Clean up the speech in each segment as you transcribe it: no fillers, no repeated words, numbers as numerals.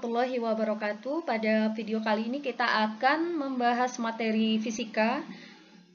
warahmatullahi wabarakatuh. Pada video kali ini kita akan membahas materi fisika,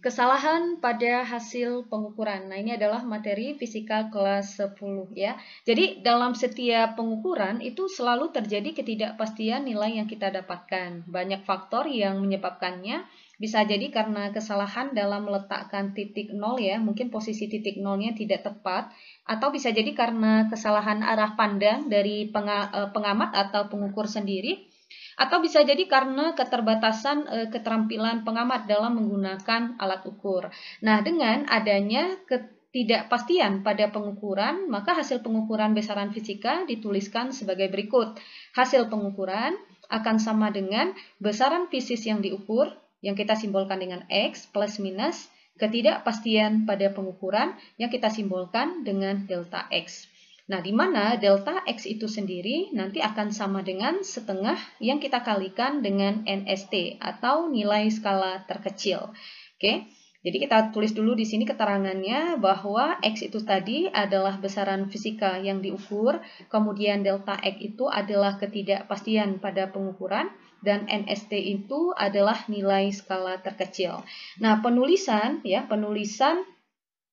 kesalahan pada hasil pengukuran. Nah, ini adalah materi fisika kelas 10 ya. Jadi, dalam setiap pengukuran itu selalu terjadi ketidakpastian nilai yang kita dapatkan. Banyak faktor yang menyebabkannya. Bisa jadi karena kesalahan dalam meletakkan titik nol ya, mungkin posisi titik nolnya tidak tepat, atau bisa jadi karena kesalahan arah pandang dari pengamat atau pengukur sendiri, atau bisa jadi karena keterbatasan keterampilan pengamat dalam menggunakan alat ukur. Nah, dengan adanya ketidakpastian pada pengukuran, maka hasil pengukuran besaran fisika dituliskan sebagai berikut. Hasil pengukuran akan sama dengan besaran fisis yang diukur, yang kita simbolkan dengan X plus minus ketidakpastian pada pengukuran yang kita simbolkan dengan delta X. Nah, di mana delta X itu sendiri nanti akan sama dengan setengah yang kita kalikan dengan NST atau nilai skala terkecil. Oke. Jadi kita tulis dulu di sini keterangannya bahwa X itu tadi adalah besaran fisika yang diukur, kemudian delta X itu adalah ketidakpastian pada pengukuran, dan NST itu adalah nilai skala terkecil. Nah, penulisan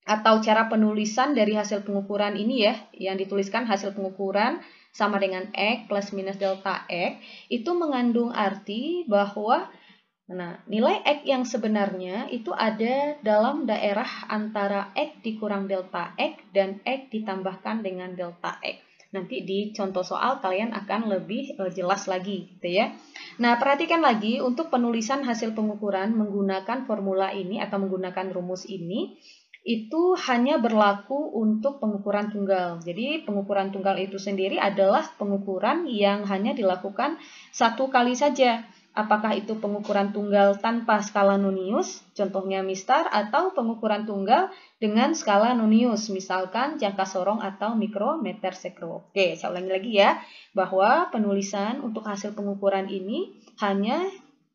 atau cara penulisan dari hasil pengukuran ini ya, yang dituliskan hasil pengukuran sama dengan X plus minus delta X, itu mengandung arti bahwa nilai X yang sebenarnya itu ada dalam daerah antara X dikurang delta X dan X ditambahkan dengan delta X. Nanti di contoh soal kalian akan lebih jelas lagi gitu ya. Nah, perhatikan lagi untuk penulisan hasil pengukuran menggunakan formula ini atau menggunakan rumus ini, itu hanya berlaku untuk pengukuran tunggal. Jadi pengukuran tunggal itu sendiri adalah pengukuran yang hanya dilakukan satu kali saja. Apakah itu pengukuran tunggal tanpa skala nonius, contohnya mistar, atau pengukuran tunggal dengan skala nonius, misalkan jangka sorong atau mikrometer sekro. Oke, saya ulangi lagi ya, bahwa penulisan untuk hasil pengukuran ini hanya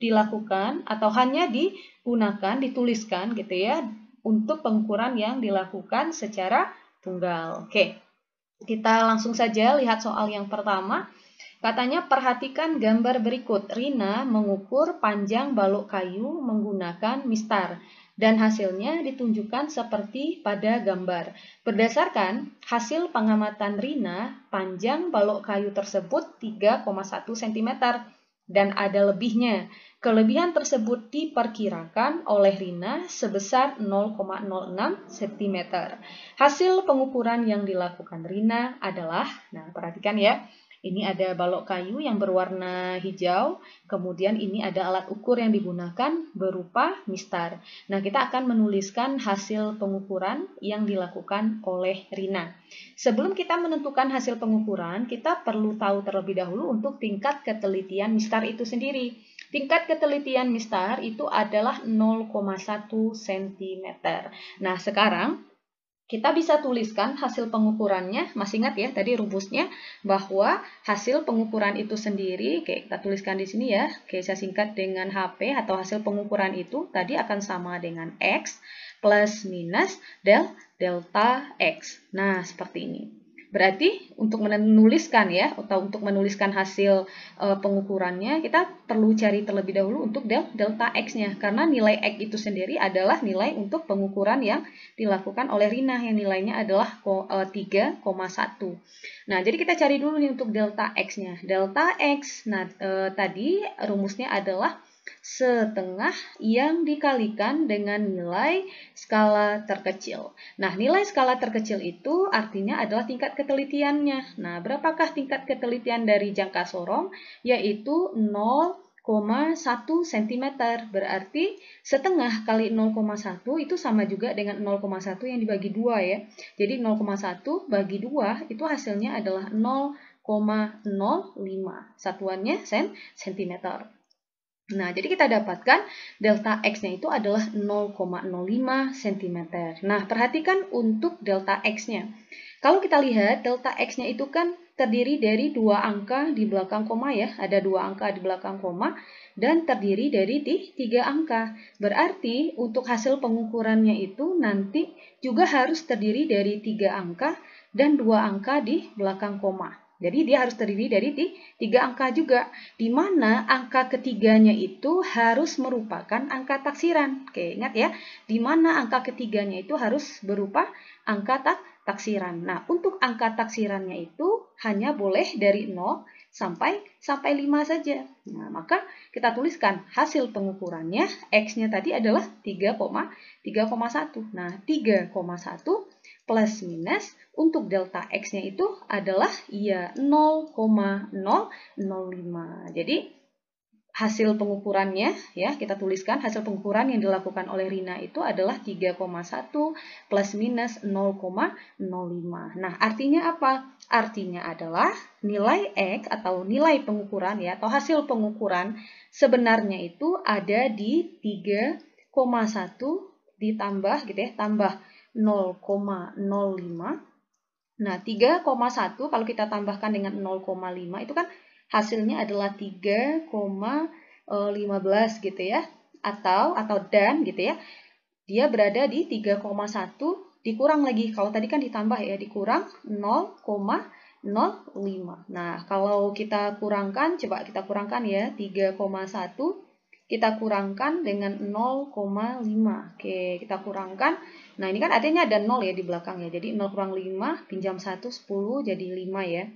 dilakukan atau hanya digunakan, dituliskan gitu ya, untuk pengukuran yang dilakukan secara tunggal. Oke, kita langsung saja lihat soal yang pertama. Katanya perhatikan gambar berikut. Rina mengukur panjang balok kayu menggunakan mistar dan hasilnya ditunjukkan seperti pada gambar. Berdasarkan hasil pengamatan Rina, panjang balok kayu tersebut 3,1 cm dan ada lebihnya. Kelebihan tersebut diperkirakan oleh Rina sebesar 0,06 cm. Hasil pengukuran yang dilakukan Rina adalah, nah perhatikan ya, ini ada balok kayu yang berwarna hijau, kemudian ini ada alat ukur yang digunakan berupa mistar. Nah, kita akan menuliskan hasil pengukuran yang dilakukan oleh Rina. Sebelum kita menentukan hasil pengukuran, kita perlu tahu terlebih dahulu untuk tingkat ketelitian mistar itu sendiri. Tingkat ketelitian mistar itu adalah 0,1 cm. Nah, sekarang kita bisa tuliskan hasil pengukurannya, masih ingat ya tadi rumusnya bahwa hasil pengukuran itu sendiri, oke, kita tuliskan di sini ya, oke, saya singkat dengan HP atau hasil pengukuran itu tadi akan sama dengan X plus minus delta X. Nah, seperti ini. Berarti untuk menuliskan ya, atau untuk menuliskan hasil pengukurannya, kita perlu cari terlebih dahulu untuk delta X-nya. Karena nilai X itu sendiri adalah nilai untuk pengukuran yang dilakukan oleh Rina, yang nilainya adalah 3,1. Nah, jadi kita cari dulu nih untuk delta X-nya. Delta X, nah tadi rumusnya adalah setengah yang dikalikan dengan nilai skala terkecil. Nah, nilai skala terkecil itu artinya adalah tingkat ketelitiannya. Nah, berapakah tingkat ketelitian dari jangka sorong? Yaitu 0,1 cm. Berarti setengah kali 0,1 itu sama juga dengan 0,1 yang dibagi 2 ya. Jadi 0,1 bagi 2 itu hasilnya adalah 0,05. Satuannya cm. Nah, jadi kita dapatkan delta X-nya itu adalah 0,05 cm. Nah, perhatikan untuk delta X-nya. Kalau kita lihat, delta X-nya itu kan terdiri dari dua angka di belakang koma ya. Ada dua angka di belakang koma dan terdiri dari 3 angka. Berarti untuk hasil pengukurannya itu nanti juga harus terdiri dari 3 angka dan 2 angka di belakang koma. Jadi dia harus terdiri dari 3 angka juga, di mana angka ketiganya itu harus merupakan angka taksiran. Oke, ingat ya, di mana angka ketiganya itu harus berupa angka taksiran. Nah, untuk angka taksirannya itu hanya boleh dari 0 sampai 5 saja. Nah, maka kita tuliskan hasil pengukurannya, X-nya tadi adalah 3,1. Nah, 3,1 plus minus untuk delta X-nya itu adalah ya 0,005. Jadi hasil pengukurannya ya, kita tuliskan hasil pengukuran yang dilakukan oleh Rina itu adalah 3,1 plus minus 0,05. Nah, artinya apa? Artinya adalah nilai X atau nilai pengukuran ya, atau hasil pengukuran sebenarnya itu ada di 3,1 ditambah gitu ya, tambah 0,05. Nah, 3,1 kalau kita tambahkan dengan 0,5 itu kan hasilnya adalah 3,15 gitu ya. Atau dan gitu ya. Dia berada di 3,1 dikurang lagi. Kalau tadi kan ditambah ya, dikurang 0,05. Nah, kalau kita kurangkan, coba kita kurangkan ya, 3,1 kita kurangkan dengan 0,5. Oke, kita kurangkan. Nah, ini kan adanya ada 0 ya di belakang ya. Jadi 0 kurang 5, pinjam 1, 10, jadi 5 ya.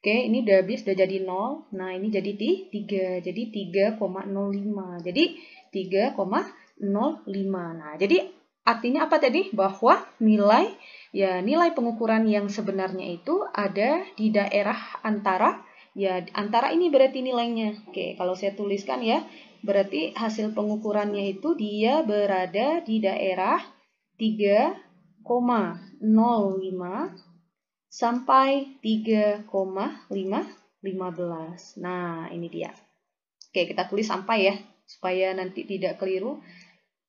Oke, ini udah habis, udah jadi 0. Nah, ini jadi 3. Jadi 3,05. Jadi 3,05. Nah, jadi artinya apa tadi? Bahwa nilai pengukuran yang sebenarnya itu ada di daerah antara ini berarti nilainya. Oke, kalau saya tuliskan ya, berarti hasil pengukurannya itu dia berada di daerah 3,05 sampai 3,15. Nah, ini dia. Oke, kita tulis sampai ya, supaya nanti tidak keliru.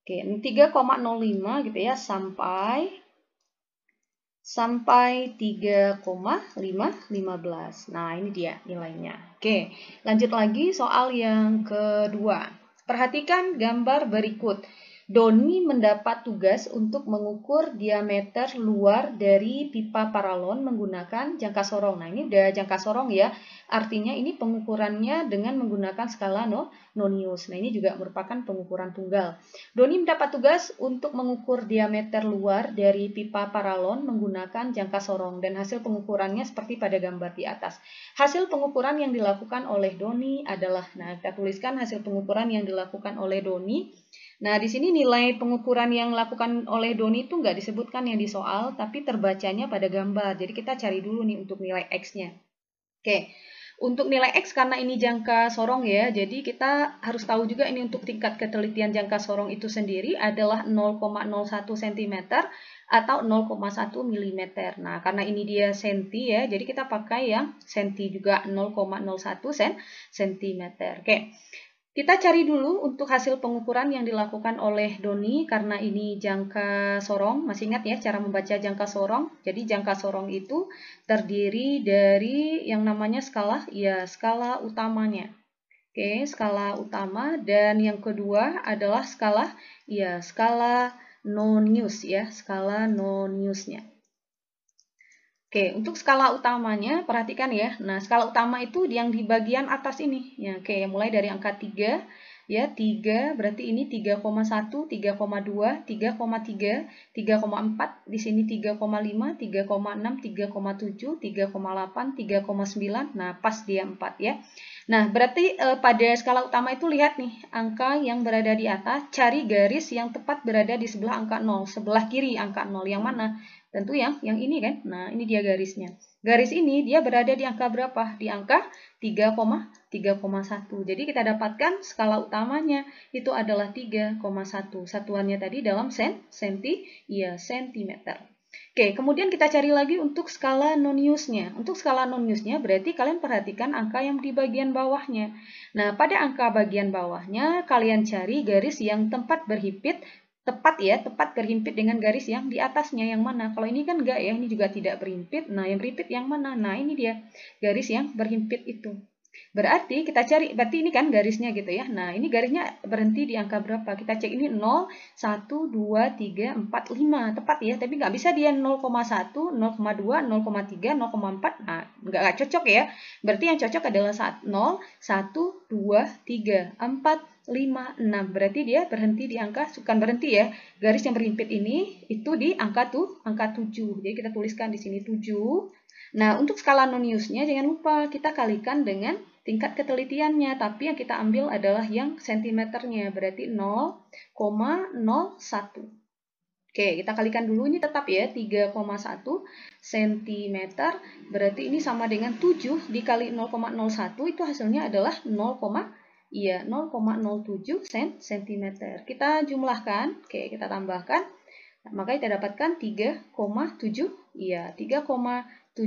Oke, 3,05 gitu ya, sampai 3,15. Nah, ini dia nilainya. Oke, lanjut lagi soal yang kedua. Perhatikan gambar berikut. Doni mendapat tugas untuk mengukur diameter luar dari pipa paralon menggunakan jangka sorong. Nah, ini udah jangka sorong ya. Artinya ini pengukurannya dengan menggunakan skala nonius. Nah, ini juga merupakan pengukuran tunggal. Doni mendapat tugas untuk mengukur diameter luar dari pipa paralon menggunakan jangka sorong dan hasil pengukurannya seperti pada gambar di atas. Hasil pengukuran yang dilakukan oleh Doni adalah, nah kita tuliskan hasil pengukuran yang dilakukan oleh Doni. Nah, di sini nilai pengukuran yang dilakukan oleh Doni itu nggak disebutkan yang di soal, tapi terbacanya pada gambar. Jadi kita cari dulu nih untuk nilai X-nya. Oke, untuk nilai X karena ini jangka sorong ya, jadi kita harus tahu juga ini untuk tingkat ketelitian jangka sorong itu sendiri adalah 0,01 cm atau 0,1 mm. Nah, karena ini dia senti ya, jadi kita pakai yang senti juga 0,01 cm. Oke. Kita cari dulu untuk hasil pengukuran yang dilakukan oleh Doni karena ini jangka sorong. Masih ingat ya cara membaca jangka sorong? Jadi jangka sorong itu terdiri dari yang namanya skala, ya skala utamanya. Oke, skala utama, dan yang kedua adalah skala, ya skala nonius ya, skala noniusnya. Oke, untuk skala utamanya perhatikan ya. Nah, skala utama itu yang di bagian atas ini. Ya, oke, mulai dari angka 3 ya, 3 berarti ini 3,1, 3,2, 3,3, 3,4, di sini 3,5, 3,6, 3,7, 3,8, 3,9. Nah, pas dia 4 ya. Nah, berarti pada skala utama itu lihat nih, angka yang berada di atas, cari garis yang tepat berada di sebelah angka 0, sebelah kiri angka 0 yang mana? Tentu yang ini kan. Nah, ini dia garisnya. Garis ini dia berada di angka berapa? Di angka 3,1. Jadi kita dapatkan skala utamanya itu adalah 3,1. Satuannya tadi dalam senti, ya sentimeter. Oke, kemudian kita cari lagi untuk skala noniusnya. Untuk skala noniusnya berarti kalian perhatikan angka yang di bagian bawahnya. Nah, pada angka bagian bawahnya kalian cari garis yang tepat berhimpit, tepat berhimpit dengan garis yang di atasnya yang mana. Kalau ini kan enggak ya, ini juga tidak berhimpit. Nah, yang berhimpit yang mana? Nah, ini dia garis yang berhimpit itu. Berarti kita cari, berarti ini kan garisnya gitu ya. Nah, ini garisnya berhenti di angka berapa? Kita cek ini 0, 1, 2, 3, 4, 5. Tepat ya, tapi nggak bisa dia 0,1, 0,2, 0,3, 0,4. Nah, nggak cocok ya. Berarti yang cocok adalah 0, 1, 2, 3, 4, 5, 6. Berarti dia berhenti di angka, bukan berhenti ya. Garis yang berhimpit ini, itu di angka 7. Jadi kita tuliskan di sini 7. Nah, untuk skala non-use-nya jangan lupa kita kalikan dengan tingkat ketelitiannya, tapi yang kita ambil adalah yang sentimeternya, berarti 0,01. Oke, kita kalikan dulu, ini tetap ya 3,1 cm, berarti ini sama dengan 7 dikali 0,01, itu hasilnya adalah 0,07 cm. Kita jumlahkan, oke, kita tambahkan. Maka kita dapatkan 3,7, iya 3,17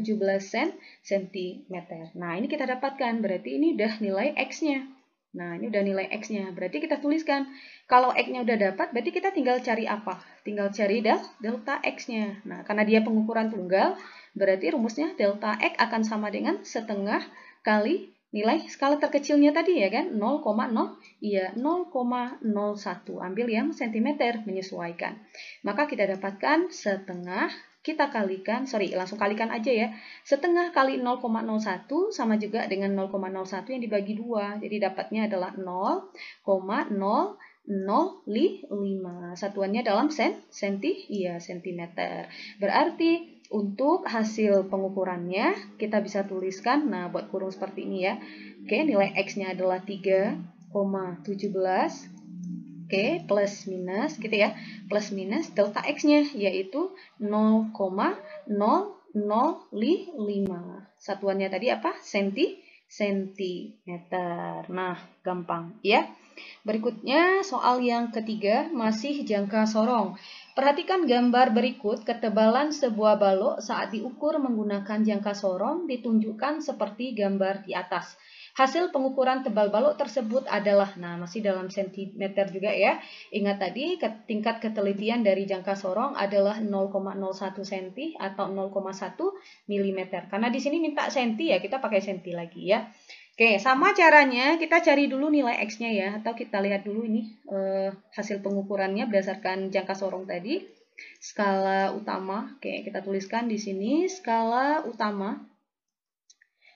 cm. Nah, ini kita dapatkan, berarti ini udah nilai X-nya. Nah, ini udah nilai X-nya, berarti kita tuliskan. Kalau X-nya udah dapat, berarti kita tinggal cari apa? Tinggal cari delta X-nya. Nah, karena dia pengukuran tunggal, berarti rumusnya delta X akan sama dengan setengah kali nilai skala terkecilnya tadi ya kan, 0,0, iya 0,01. Ambil yang cm, menyesuaikan. Maka kita dapatkan setengah, kita kalikan, langsung kalikan aja ya. Setengah kali 0,01 sama juga dengan 0,01 yang dibagi 2. Jadi dapatnya adalah 0,005. Satuannya dalam sentimeter. Berarti untuk hasil pengukurannya kita bisa tuliskan, nah buat kurung seperti ini ya. Oke, nilai X-nya adalah 3,17. Oke, plus minus gitu ya. Plus minus delta X-nya yaitu 0,0005. Satuannya tadi apa? Sentimeter. Nah, gampang ya. Berikutnya soal yang ketiga, masih jangka sorong. Perhatikan gambar berikut, ketebalan sebuah balok saat diukur menggunakan jangka sorong ditunjukkan seperti gambar di atas. Hasil pengukuran tebal balok tersebut adalah, nah masih dalam sentimeter juga ya. Ingat tadi tingkat ketelitian dari jangka sorong adalah 0,01 cm atau 0,1 mm. Karena di sini minta senti ya, kita pakai senti lagi ya. Oke, sama caranya kita cari dulu nilai X-nya ya, atau kita lihat dulu ini hasil pengukurannya berdasarkan jangka sorong tadi. Skala utama, oke kita tuliskan di sini skala utama.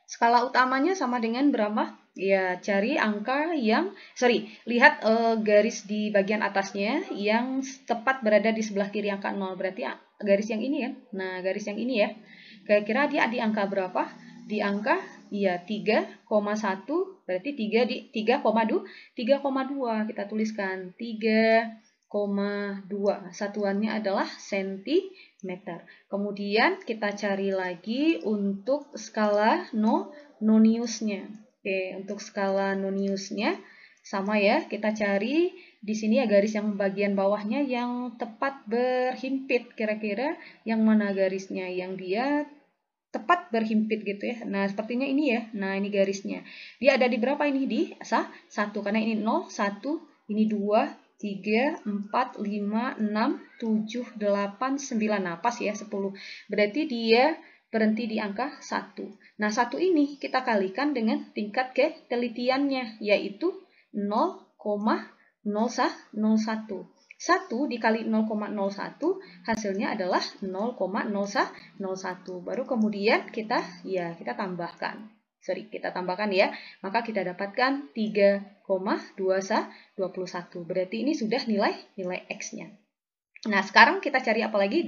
Skala utamanya sama dengan berapa? Ya, cari angka yang, lihat garis di bagian atasnya yang tepat berada di sebelah kiri angka 0. Berarti garis yang ini ya. Nah, garis yang ini ya. Kira-kira dia di angka berapa? Di angka, ya 3,1, berarti 3 di 3,2. Kita tuliskan 3,2. Satuannya adalah sentimeter. Kemudian kita cari lagi untuk skala non-use-nya. Oke, untuk skala non-use-nya sama ya, kita cari di sini ya garis yang bagian bawahnya yang tepat berhimpit. Kira-kira yang mana garisnya yang dia tepat berhimpit gitu ya. Nah, sepertinya ini ya. Nah, ini garisnya. Dia ada di berapa ini? Di 1, karena ini 0, 1, ini 2, 3, 4, 5, 6, 7, 8, 9. Nah, pas ya 10. Berarti dia berhenti di angka 1. Nah, 1 ini kita kalikan dengan tingkat ketelitiannya, yaitu 0,01. 1 dikali 0,01 hasilnya adalah 0,01. Baru kemudian kita tambahkan. Kita tambahkan ya. Maka kita dapatkan 3,21. Berarti ini sudah nilai X-nya. Nah, sekarang kita cari apa lagi?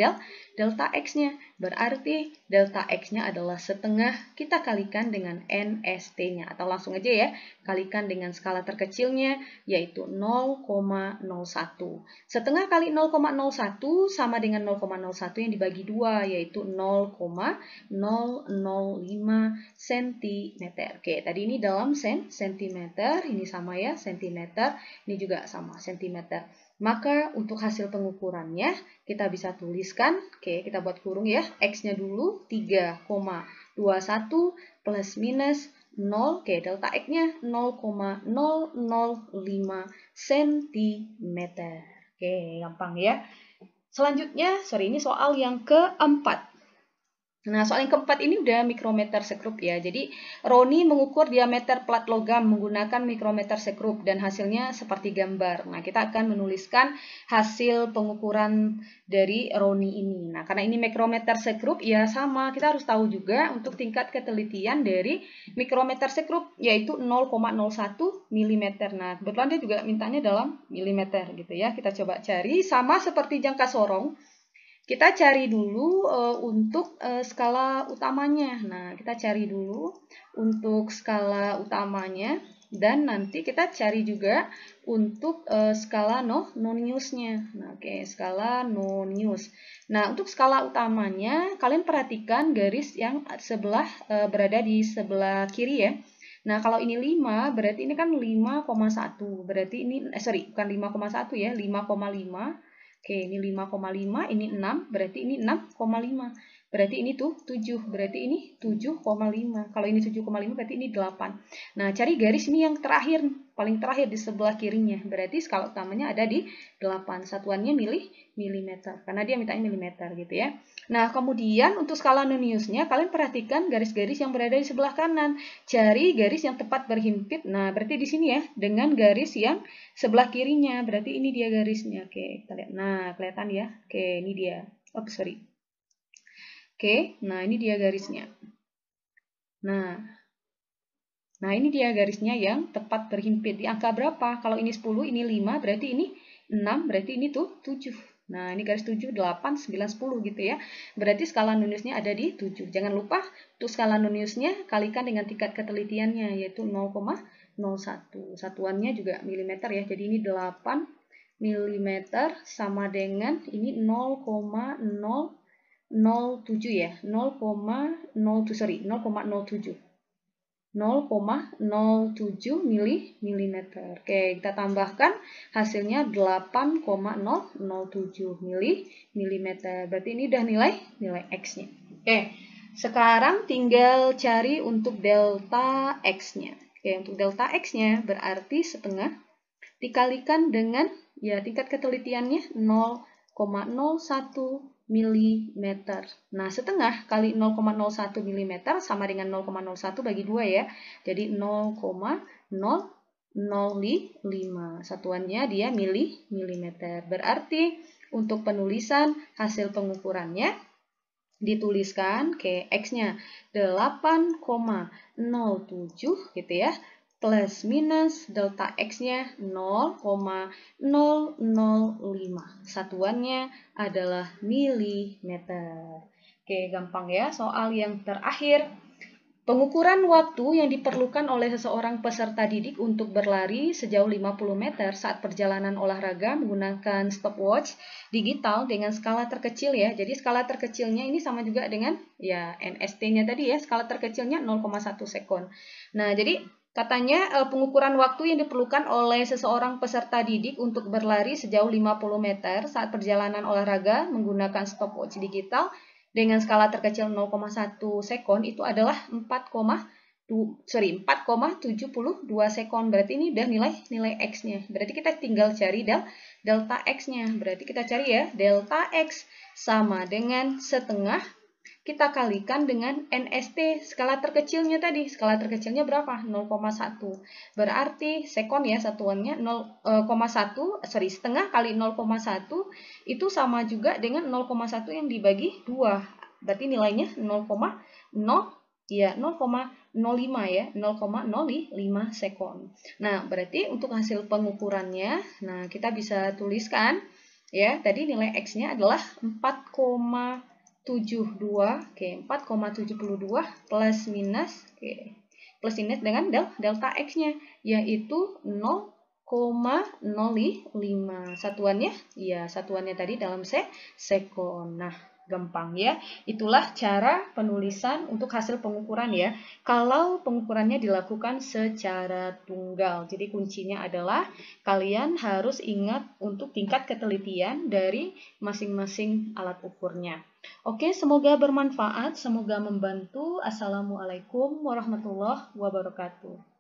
Delta X-nya. Berarti delta X-nya adalah setengah, kita kalikan dengan NST-nya. Atau langsung aja ya, kalikan dengan skala terkecilnya, yaitu 0,01. Setengah kali 0,01 sama dengan 0,01 yang dibagi 2, yaitu 0,005 cm. Oke, tadi ini dalam sentimeter, ini sama ya, sentimeter, ini juga sama, sentimeter. Maka untuk hasil pengukurannya kita bisa tuliskan, oke kita buat kurung ya, X-nya dulu 3,21 plus minus 0, oke delta X-nya 0,005 cm. Oke, gampang ya. Selanjutnya, ini soal yang keempat. Nah, soal yang keempat ini udah mikrometer sekrup ya. Jadi, Roni mengukur diameter plat logam menggunakan mikrometer sekrup dan hasilnya seperti gambar. Nah, kita akan menuliskan hasil pengukuran dari Roni ini. Nah, karena ini mikrometer sekrup, ya sama. Kita harus tahu juga untuk tingkat ketelitian dari mikrometer sekrup, yaitu 0,01 mm. Nah, kebetulan dia juga mintanya dalam milimeter gitu ya. Kita coba cari, sama seperti jangka sorong. Kita cari dulu untuk skala utamanya. Nah, kita cari dulu untuk skala utamanya dan nanti kita cari juga untuk skala noniusnya. Nah, oke, skala nonius. Nah, untuk skala utamanya kalian perhatikan garis yang sebelah berada di sebelah kiri ya. Nah, kalau ini 5, berarti ini kan 5,1. Berarti ini bukan 5,1 ya, 5,5. Oke, ini 5,5, ini 6, berarti ini 6,5. Berarti ini tuh 7, berarti ini 7,5. Kalau ini 7,5 berarti ini 8. Nah, cari garis ini yang terakhir, paling terakhir di sebelah kirinya. Berarti skala utamanya ada di 8. Satuannya milimeter, karena dia mintanya milimeter gitu ya. Nah, kemudian untuk skala noniusnya, kalian perhatikan garis-garis yang berada di sebelah kanan. Cari garis yang tepat berhimpit. Nah, berarti di sini ya, dengan garis yang sebelah kirinya, berarti ini dia garisnya. Oke, kita lihat. Nah, kelihatan ya. Oke, ini dia. Oh, sorry. Oke, nah ini dia garisnya. Nah, ini dia garisnya yang tepat berhimpit. Di angka berapa? Kalau ini 10, ini 5, berarti ini 6, berarti ini tuh 7. Nah, ini garis 7, 8, 9, 10 gitu ya. Berarti skala noniusnya ada di 7. Jangan lupa, untuk skala noniusnya kalikan dengan tingkat ketelitiannya, yaitu 0,01. Satuannya juga milimeter ya. Jadi ini 8 milimeter sama dengan ini 0,007 ya. 0,07 mm. Oke, kita tambahkan hasilnya 8,007 mm. Berarti ini udah nilai X-nya. Oke, sekarang tinggal cari untuk delta X-nya. Oke, untuk delta X-nya berarti setengah dikalikan dengan ya tingkat ketelitiannya 0,01 mm. Nah, setengah kali 0,01 mm sama dengan 0,01 bagi 2 ya. Jadi 0,005. Satuannya dia milimeter. Berarti untuk penulisan hasil pengukurannya dituliskan ke X-nya 8,07 gitu ya. Plus minus delta X-nya 0,005. Satuannya adalah milimeter. Oke, gampang ya. Soal yang terakhir. Pengukuran waktu yang diperlukan oleh seseorang peserta didik untuk berlari sejauh 50 meter saat perjalanan olahraga menggunakan stopwatch digital dengan skala terkecil ya. Jadi skala terkecilnya ini sama juga dengan ya NST-nya tadi ya. Skala terkecilnya 0,1 sekon. Nah, jadi katanya pengukuran waktu yang diperlukan oleh seseorang peserta didik untuk berlari sejauh 50 meter saat perjalanan olahraga menggunakan stopwatch digital dengan skala terkecil 0,1 sekon itu adalah 4,72 sekon. Berarti ini udah nilai X-nya. Berarti kita tinggal cari delta X-nya. Berarti kita cari ya, delta X sama dengan setengah kita kalikan dengan NST skala terkecilnya tadi. Skala terkecilnya berapa? 0,1. Berarti sekon ya satuannya 0,1, setengah kali 0,1 itu sama juga dengan 0,1 yang dibagi 2. Berarti nilainya 0,05 ya, 0,05 sekon. Nah, berarti untuk hasil pengukurannya, nah kita bisa tuliskan ya, tadi nilai X-nya adalah 4,72, oke, 4,72 plus minus, oke, plus minus dengan delta X-nya, yaitu 0,05. Satuannya, ya satuannya tadi dalam sekon. Nah, gampang ya. Itulah cara penulisan untuk hasil pengukuran ya. Kalau pengukurannya dilakukan secara tunggal. Jadi kuncinya adalah kalian harus ingat untuk tingkat ketelitian dari masing-masing alat ukurnya. Oke, semoga bermanfaat, semoga membantu. Assalamualaikum warahmatullahi wabarakatuh.